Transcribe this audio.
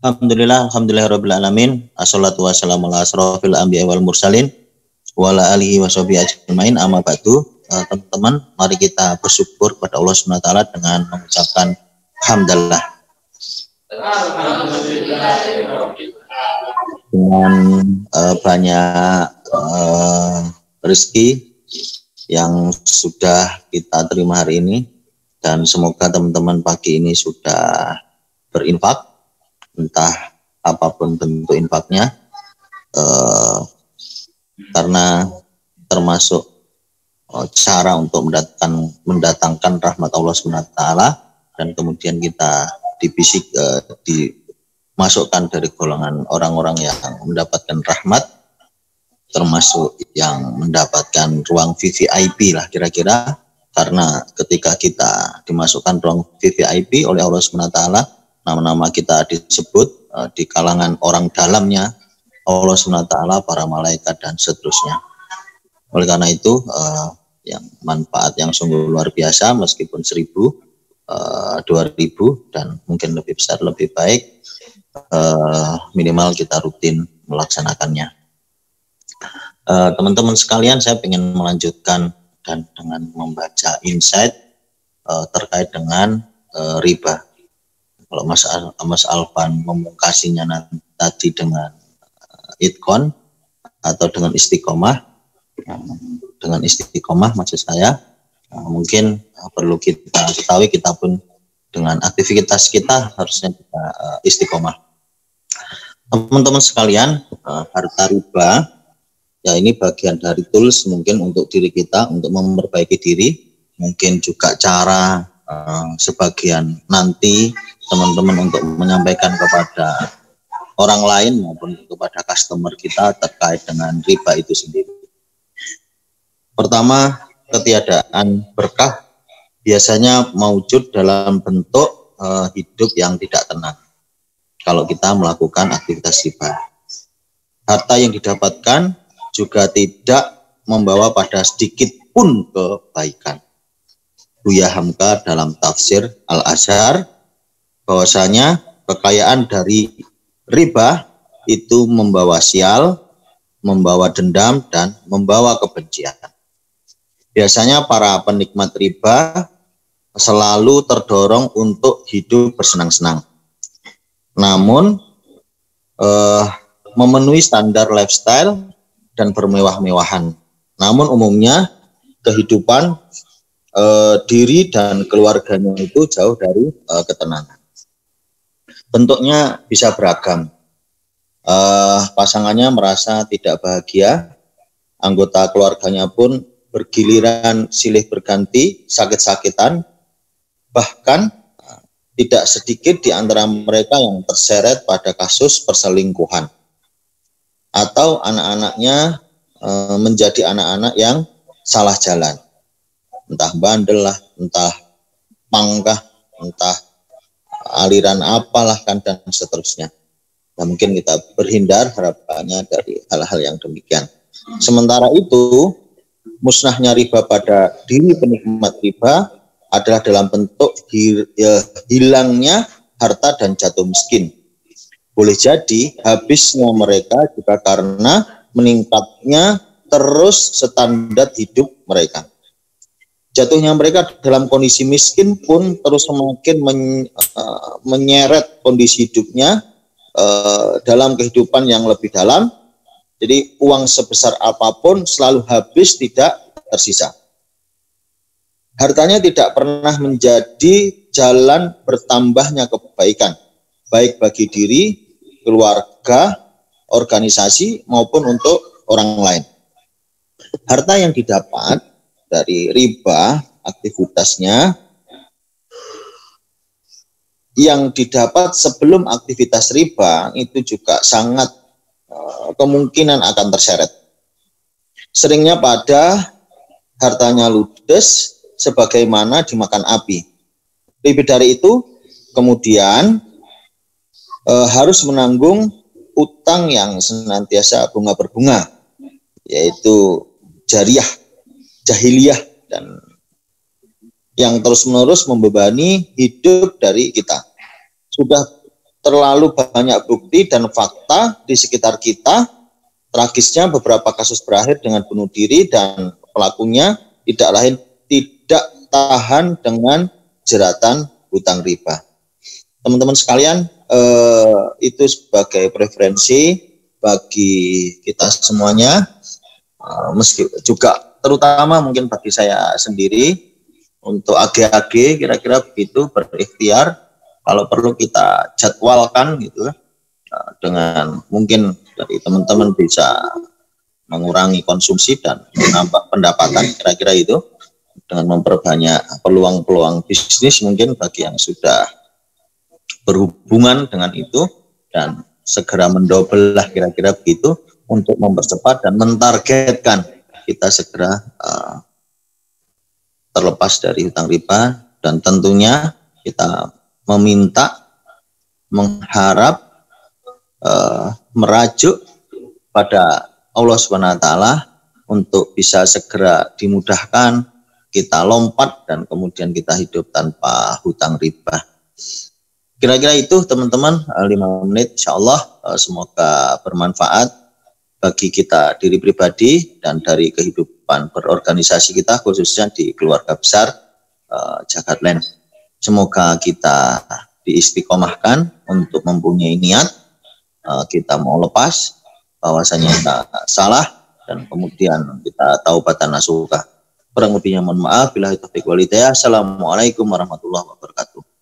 Alhamdulillah alamin. Assalatu wassalamu ala asrofil anbiya wal mursalin wa ala alihi wa sahbihi ajmain. Amma ba'du. Teman-teman, mari kita bersyukur kepada Allah SWT dengan mengucapkan hamdalah. Dengan banyak rezeki yang sudah kita terima hari ini, dan semoga teman-teman pagi ini sudah berinfak, entah apapun bentuk infaknya, karena termasuk cara untuk mendatangkan rahmat Allah SWT, dan kemudian kita dimasukkan dari golongan orang-orang yang mendapatkan rahmat, termasuk yang mendapatkan ruang VVIP lah kira-kira, karena ketika kita dimasukkan ruang VVIP oleh Allah SWT, nama-nama kita disebut di kalangan orang dalamnya Allah SWT, para malaikat dan seterusnya. Oleh karena itu yang manfaat yang sungguh luar biasa, meskipun 1.000, 2.000 dan mungkin lebih besar lebih baik, minimal kita rutin melaksanakannya. Teman-teman sekalian, saya ingin melanjutkan dan dengan membaca insight terkait dengan riba. Kalau Mas Alvan memungkasinya tadi dengan itkon atau dengan istiqomah, maksud saya, mungkin perlu kita ketahui, kita pun dengan aktivitas kita harusnya kita istiqomah. Teman-teman sekalian, harta riba ya ini bagian dari tools mungkin untuk diri kita untuk memperbaiki diri, mungkin juga cara sebagian nanti teman-teman untuk menyampaikan kepada orang lain maupun kepada customer kita terkait dengan riba itu sendiri. Pertama, ketiadaan berkah biasanya mewujud dalam bentuk hidup yang tidak tenang kalau kita melakukan aktivitas riba. Harta yang didapatkan juga tidak membawa pada sedikit pun kebaikan. Buya Hamka dalam tafsir Al-Azhar bahwasanya kekayaan dari riba itu membawa sial, membawa dendam, dan membawa kebencian. Biasanya para penikmat riba selalu terdorong untuk hidup bersenang-senang, namun memenuhi standar lifestyle dan bermewah-mewahan. Namun umumnya kehidupan diri dan keluarganya itu jauh dari ketenangan. Bentuknya bisa beragam. Pasangannya merasa tidak bahagia, anggota keluarganya pun bergiliran silih berganti, sakit-sakitan, bahkan tidak sedikit di antara mereka yang terseret pada kasus perselingkuhan, atau anak-anaknya menjadi anak-anak yang salah jalan, entah bandel lah, entah pangkah, entah aliran apalah kan, dan seterusnya. Nah, mungkin kita berhindar harapannya dari hal-hal yang demikian. Sementara itu, musnahnya riba pada diri penikmat riba adalah dalam bentuk hilangnya harta dan jatuh miskin. Boleh jadi habisnya mereka juga karena meningkatnya terus standar hidup mereka. Jatuhnya mereka dalam kondisi miskin pun terus semakin menyeret kondisi hidupnya dalam kehidupan yang lebih dalam. Jadi uang sebesar apapun selalu habis, tidak tersisa. Hartanya tidak pernah menjadi jalan bertambahnya kebaikan, baik bagi diri, keluarga, organisasi, maupun untuk orang lain. Harta yang didapat dari riba, aktivitasnya yang didapat sebelum aktivitas riba itu juga sangat kemungkinan akan terseret. Seringnya pada hartanya ludes sebagaimana dimakan api. Lebih dari itu, kemudian harus menanggung utang yang senantiasa bunga berbunga, yaitu jahiliyah, dan yang terus-menerus membebani hidup dari kita. Sudah terlalu banyak bukti dan fakta di sekitar kita. Tragisnya beberapa kasus berakhir dengan bunuh diri dan pelakunya tidak lain tidak tahan dengan jeratan hutang riba. Teman-teman sekalian, itu sebagai preferensi bagi kita semuanya, meski juga terutama mungkin bagi saya sendiri untuk AG-AG kira-kira begitu, berikhtiar kalau perlu kita jadwalkan gitu, dengan mungkin dari teman-teman bisa mengurangi konsumsi dan menambah pendapatan, kira-kira itu, dengan memperbanyak peluang-peluang bisnis mungkin bagi yang sudah berhubungan dengan itu, dan segera mendobel lah kira-kira begitu untuk mempercepat dan mentargetkan kita segera terlepas dari hutang riba. Dan tentunya kita meminta, mengharap, merajuk pada Allah SWT untuk bisa segera dimudahkan kita lompat dan kemudian kita hidup tanpa hutang riba. Kira-kira itu teman-teman, 5 menit insya Allah, semoga bermanfaat bagi kita diri pribadi dan dari kehidupan berorganisasi kita, khususnya di keluarga besar Jagatland. Semoga kita diistiqomahkan untuk mempunyai niat, kita mau lepas bahwasanya kita salah dan kemudian kita taubatan nasuha. Kurang lebihnya mohon maaf. Billahi taufiq wal hidayah. Assalamualaikum warahmatullahi wabarakatuh.